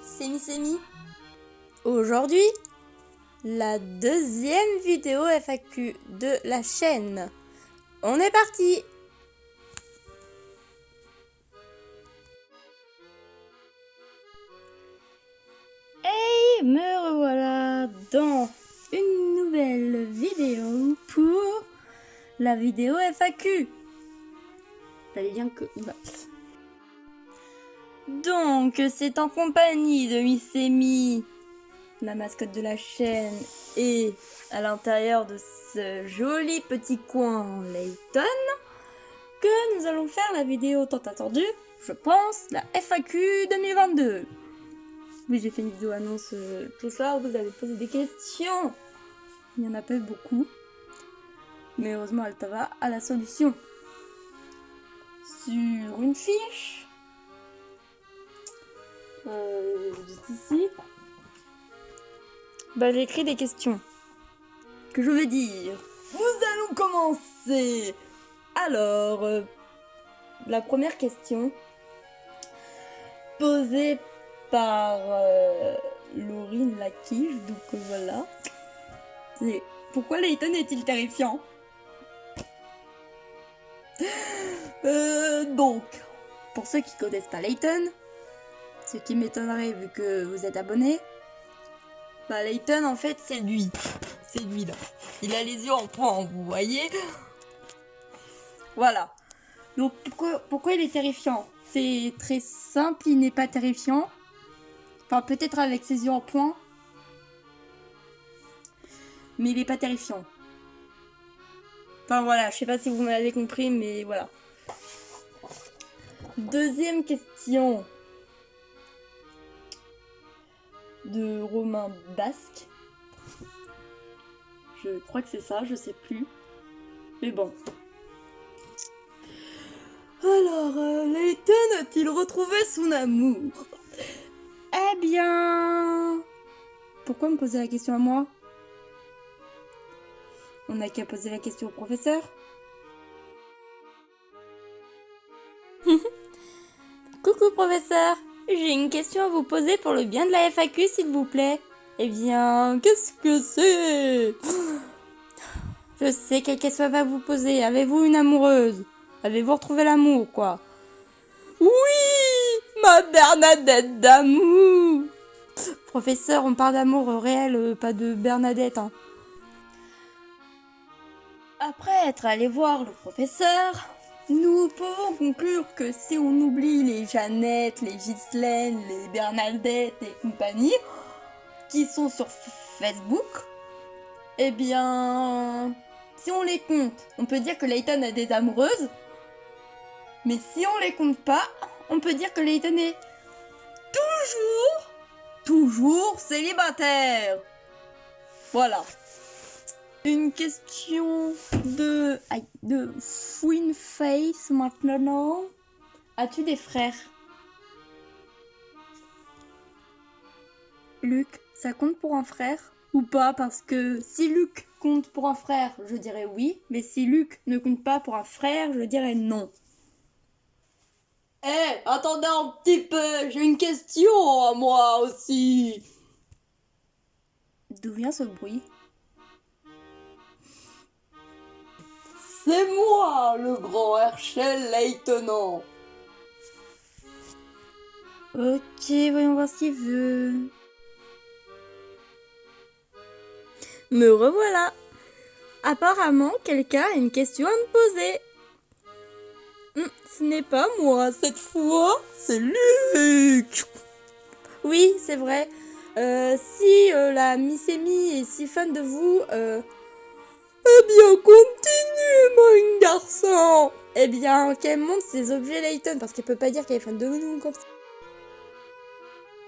c'est Missemi. Aujourd'hui, la deuxième vidéo FAQ de la chaîne. On est parti! Et me revoilà dans une nouvelle vidéo pour la vidéo FAQ. Fallait bien que... Donc, c'est en compagnie de Missemi, la mascotte de la chaîne, et à l'intérieur de ce joli petit coin Layton, que nous allons faire la vidéo tant attendue, je pense, la FAQ 2022. Oui, j'ai fait une vidéo annonce tout ça, vous avez posé des questions. Il n'y en a pas eu beaucoup, mais heureusement Altava a la solution. Sur une fiche, juste ici, j'ai écrit des questions que je vais dire. Nous allons commencer. Alors, la première question posée par Laurine Laquiche, donc voilà. C'est pourquoi Layton est-il terrifiant? Donc, pour ceux qui connaissent pas Layton, ce qui m'étonnerait vu que vous êtes abonné, Layton en fait c'est lui. C'est lui là. Il a les yeux en point, vous voyez? Voilà. Donc pourquoi il est terrifiant? C'est très simple, il n'est pas terrifiant. Enfin peut-être avec ses yeux en point. Mais il n'est pas terrifiant. Enfin voilà, je sais pas si vous m'avez compris, mais voilà. Deuxième question. De Romain Basque. Je crois que c'est ça, je sais plus. Mais bon. Alors, Layton a-t-il retrouvé son amour? Eh bien... Pourquoi me poser la question à moi? On n'a qu'à poser la question au professeur. Coucou professeur, j'ai une question à vous poser pour le bien de la FAQ s'il vous plaît. Eh bien, qu'est-ce que c'est? Je sais quelle question va vous poser. Avez-vous une amoureuse? Avez-vous retrouvé l'amour, quoi? Oui, ma Bernadette d'amour. Professeur, on parle d'amour réel, pas de Bernadette. Hein. Après être allé voir le professeur, nous pouvons conclure que si on oublie les Jeannette, les Ghislaine, les Bernadette et compagnie, qui sont sur Facebook, eh bien, si on les compte, on peut dire que Layton a des amoureuses, mais si on les compte pas, on peut dire que Layton est toujours célibataire. Voilà. Une question de Fouine Face maintenant. As-tu des frères? Luc, ça compte pour un frère ou pas? Parce que si Luc compte pour un frère, je dirais oui. Mais si Luc ne compte pas pour un frère, je dirais non. Attendez un petit peu, j'ai une question à moi aussi. D'où vient ce bruit? C'est moi, le grand Herschel Layton. Ok, voyons voir ce qu'il veut. Me revoilà. Apparemment, quelqu'un a une question à me poser. Ce n'est pas moi, cette fois, c'est Luc. Oui, c'est vrai. Si la Missemi est si fan de vous, eh bien, continue, mon garçon. Eh bien, qu'elle montre ses objets Layton, parce qu'elle peut pas dire qu'elle est fan de nous comme ça.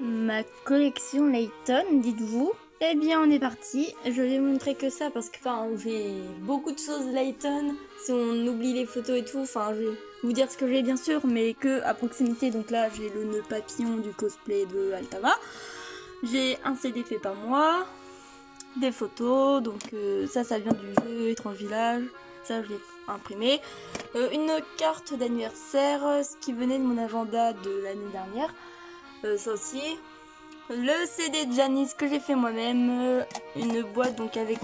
Ma collection Layton, dites-vous. Eh bien, on est parti. Je vais vous montrer que ça parce que j'ai beaucoup de choses Layton. Si on oublie les photos et tout, je vais vous dire ce que j'ai bien sûr, mais que à proximité. Donc là, j'ai le nœud papillon du cosplay de Altava. J'ai un CD fait par moi, des photos. Donc ça vient du jeu Étrange Village. Ça, je l'ai imprimé. Une carte d'anniversaire, ce qui venait de mon agenda de l'année dernière. Ça aussi. le CD de Janice que j'ai fait moi-même, une boîte donc avec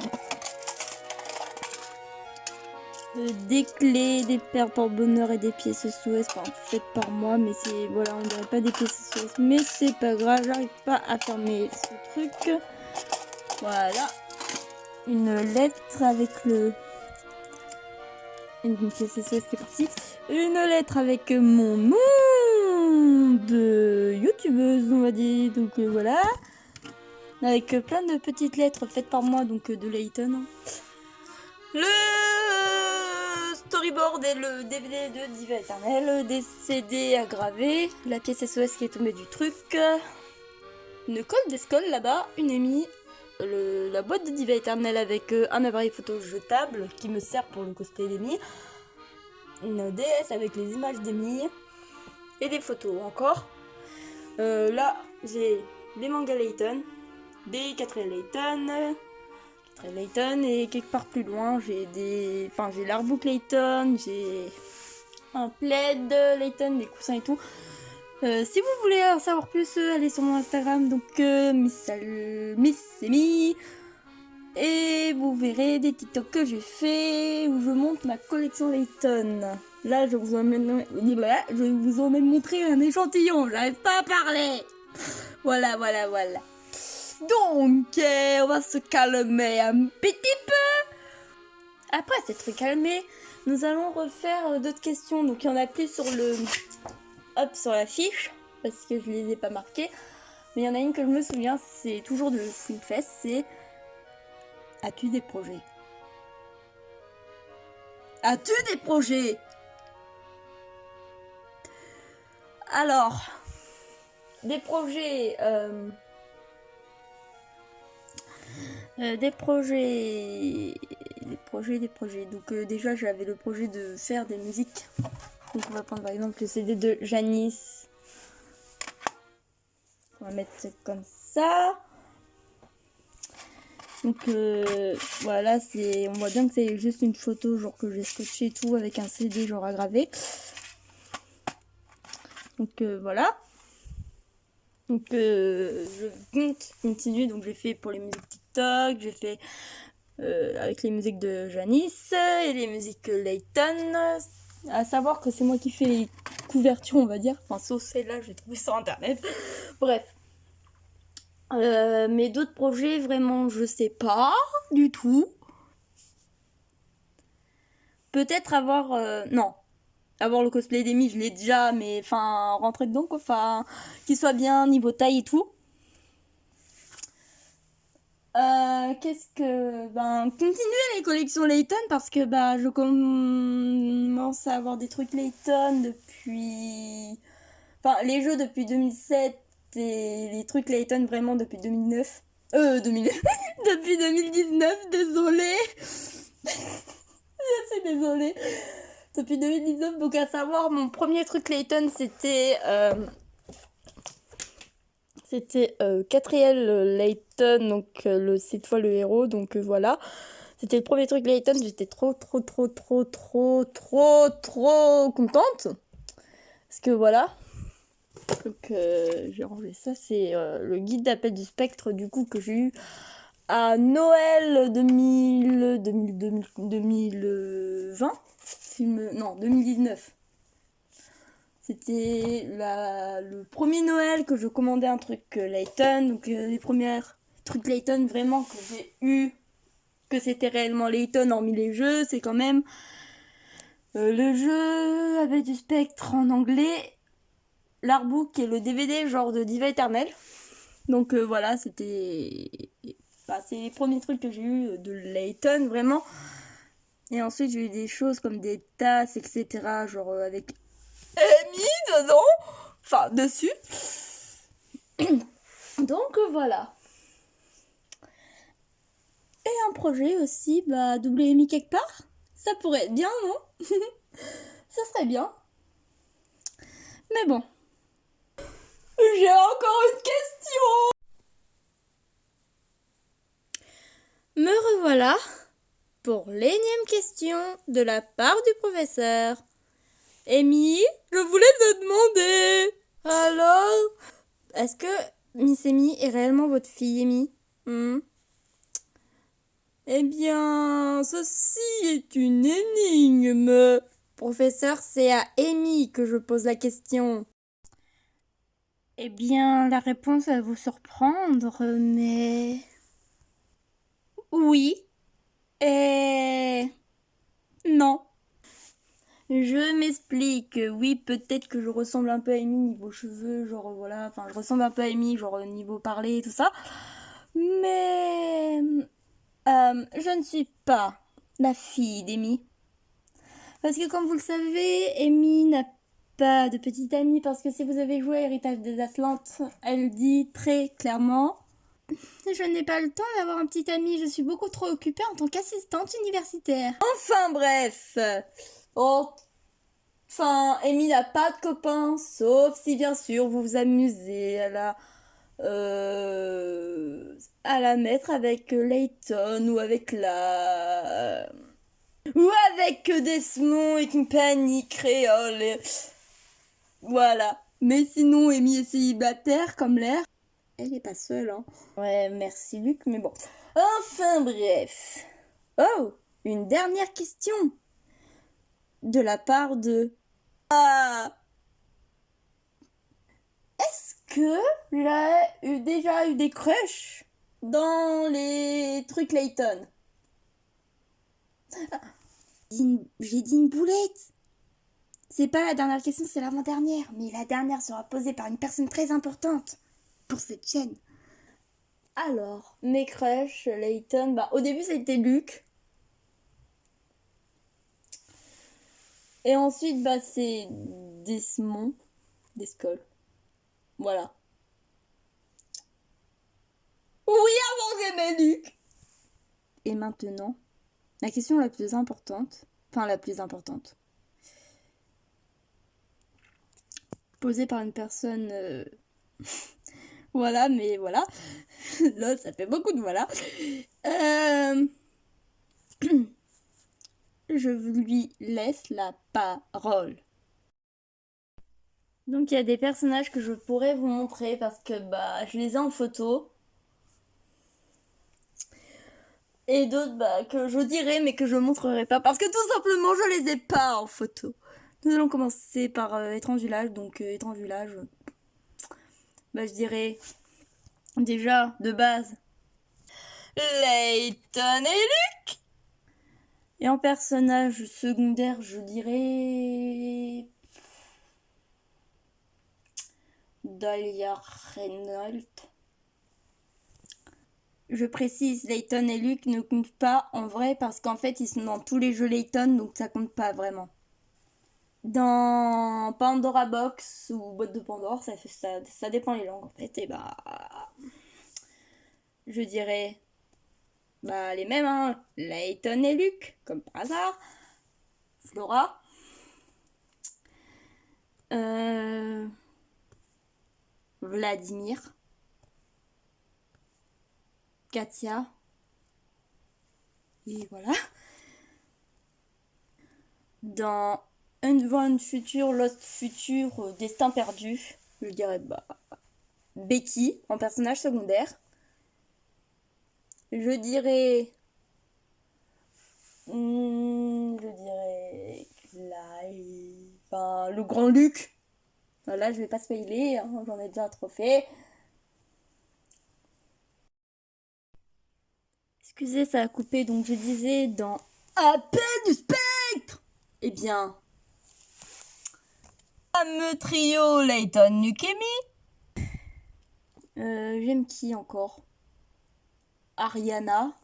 des clés, des paires porte-bonheur et des pièces SOS, enfin faites par moi, mais c'est voilà, on dirait pas des pièces SOS, mais c'est pas grave, j'arrive pas à fermer ce truc. Voilà, une lettre avec une pièce SOS qui est partie, une lettre avec mon nom de youtubeuse, on va dire, donc voilà, avec plein de petites lettres faites par moi, donc de Layton. Le storyboard et le DVD de Diva Éternelle, des CD à graver, la pièce SOS qui est tombée du truc, une colle d'escole là-bas, une émie, la boîte de Diva Éternelle avec un appareil photo jetable qui me sert pour le cosplay d'Emmy, une DS avec les images d'Emmy et des photos encore. Là, j'ai des mangas Layton, des 4 Layton et quelque part plus loin j'ai j'ai l'artbook Layton, j'ai un plaid Layton, des coussins et tout. Si vous voulez en savoir plus, allez sur mon Instagram, donc Miss Amy, et vous verrez des TikTok que j'ai fait où je montre ma collection Layton. Là je vous emmène montrer un échantillon, j'arrive pas à parler. Voilà. Donc, on va se calmer un petit peu. Après s'être calmé, nous allons refaire d'autres questions. Donc, il y en a plus sur sur la fiche, parce que je les ai pas marquées. Mais il y en a une que je me souviens, c'est toujours de Swingfest, c'est as-tu des projets? As-tu des projets? Alors, des projets... des projets. Donc déjà j'avais le projet de faire des musiques. Donc on va prendre par exemple le CD de Janice. On va mettre comme ça. Donc voilà, on voit bien que c'est juste une photo genre que j'ai scotché et tout avec un CD genre à graver. Donc voilà. Donc je continue, donc j'ai fait pour les musiques TikTok, j'ai fait avec les musiques de Janice et les musiques Layton. À savoir que c'est moi qui fais les couvertures, on va dire. Enfin, sauf celle-là, j'ai trouvé sur internet. Bref. Mais d'autres projets, vraiment, je sais pas du tout. Peut-être avoir... non. Avoir le cosplay d'Emmy, je l'ai déjà, mais enfin, rentrer dedans, quoi. Enfin, qu'il soit bien niveau taille et tout. Continuer les collections Layton parce que je commence à avoir des trucs Layton depuis... Enfin, les jeux depuis 2007 et les trucs Layton vraiment depuis 2009. Depuis 2019, désolé. Je suis désolée. Depuis 2019, donc à savoir, mon premier truc Layton, c'était... Catriel Layton, donc c'est toi le héros, donc voilà. C'était le premier truc Layton, j'étais trop contente. Parce que voilà. Donc j'ai rangé ça, c'est le guide d'appel du spectre du coup que j'ai eu à Noël 2020. Non, 2019. C'était le premier Noël que je commandais un truc Layton. Donc les premiers trucs Layton vraiment que j'ai eu, que c'était réellement Layton hormis les jeux, c'est quand même le jeu avec du spectre en anglais, l'artbook et le DVD genre de Diva Éternelle. Donc voilà, c'est les premiers trucs que j'ai eu de Layton vraiment. Et ensuite j'ai eu des choses comme des tasses, etc. Genre avec Amy dedans, enfin dessus. Donc voilà. Et un projet aussi, doubler Amy quelque part. Ça pourrait être bien, non? Ça serait bien. Mais bon. J'ai encore une question. Me revoilà pour l'énième question de la part du professeur. Amy, je voulais te demander. Alors, est-ce que Miss Amy est réellement votre fille, Amy? Eh bien, ceci est une énigme. Professeur, c'est à Amy que je pose la question. Eh bien, la réponse va vous surprendre, mais... Oui. Et... Non. Je m'explique. Oui, peut-être que je ressemble un peu à Amy niveau cheveux, genre voilà. Enfin, je ressemble un peu à Amy, genre niveau parler et tout ça. Mais... je ne suis pas la fille d'Amy. Parce que comme vous le savez, Amy n'a pas de petite amie parce que si vous avez joué à Héritage des Atlantes, elle dit très clairement je n'ai pas le temps d'avoir un petit ami, je suis beaucoup trop occupée en tant qu'assistante universitaire. Enfin bref. Enfin, Amy n'a pas de copain, sauf si bien sûr vous vous amusez à la mettre avec Layton ou avec ou avec Desmond et compagnie créole. Voilà. Mais sinon, Amy est célibataire comme l'air. Elle n'est pas seule, hein. Ouais, merci Luc, mais bon. Enfin bref. Oh, une dernière question. De la part de... Ah, est-ce que j'ai déjà eu des crushs dans les trucs Layton? J'ai dit une boulette. C'est pas la dernière question, c'est l'avant-dernière. Mais la dernière sera posée par une personne très importante pour cette chaîne. Alors, mes crushs, Layton, bah au début c'était Luc. Et ensuite, bah c'est Desmond, Descol. Voilà. Oui, avant j'aimais Luc. Et maintenant, la question la plus importante, enfin la plus importante, posée par une personne... voilà, mais voilà. Là, ça fait beaucoup de voilà. Je lui laisse la parole. Donc il y a des personnages que je pourrais vous montrer parce que bah je les ai en photo. Et d'autres bah, que je dirais mais que je montrerai pas parce que tout simplement je les ai pas en photo. Nous allons commencer par Étrange Village. Donc Étrange Village, bah je dirais déjà de base Layton et Luc. Et en personnage secondaire je dirais Dahlia Reynolds. Je précise, Layton et Luke ne comptent pas en vrai parce qu'en fait ils sont dans tous les jeux Layton donc ça compte pas vraiment. Dans Pandora Box ou Boîte de Pandore, ça dépend les langues en fait. Et bah, je dirais bah les mêmes, hein. Layton et Luke, comme par hasard. Flora. Vladimir. Katia. Et voilà. Dans Unbound Future, Lost Future, Destin perdu, je dirais bah Becky en personnage secondaire. Je dirais. Je dirais. Enfin, le grand Luc. Là, je vais pas spoiler, hein, j'en ai déjà trop fait. Excusez, ça a coupé, donc je disais dans Appel du spectre. Eh bien, fameux trio Layton, Luke et Me. J'aime qui encore? Ariana.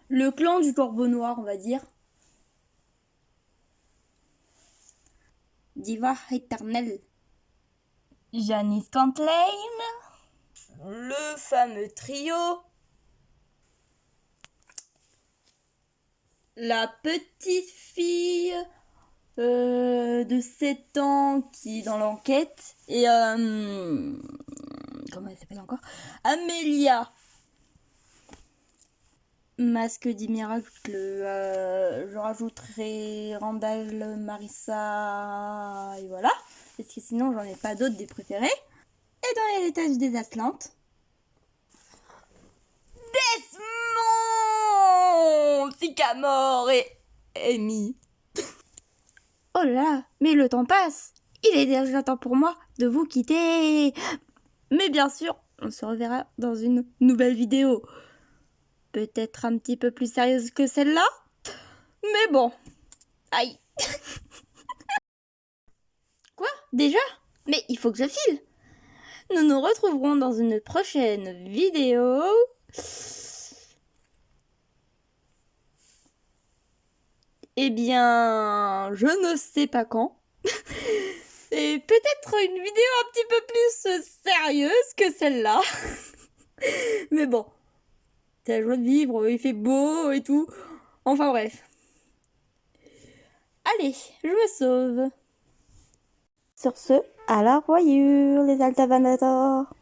Le clan du corbeau noir, on va dire. Diva éternelle. Janice Cantlain. Le fameux trio. La petite fille de 7 ans qui est dans l'enquête. Et comment elle s'appelle encore? Amélia. Masque des miracles. Je rajouterai Randall, Marissa. Et voilà. parce que sinon j'en ai pas d'autres des préférés. Et dans l'héritage des Atlantes, Desmond, Sycamore et Amy. Oh là là, mais le temps passe. Il est déjà temps pour moi de vous quitter. Mais bien sûr, on se reverra dans une nouvelle vidéo. Peut-être un petit peu plus sérieuse que celle-là. Mais bon. Aïe. Quoi? Déjà? Mais il faut que je file. Nous nous retrouverons dans une prochaine vidéo. Eh bien, je ne sais pas quand. Et peut-être une vidéo un petit peu plus sérieuse que celle-là. Mais bon, c'est la joie de vivre, il fait beau et tout. Enfin bref. Allez, je me sauve. Sur ce, à la revoyure, les Altavanators.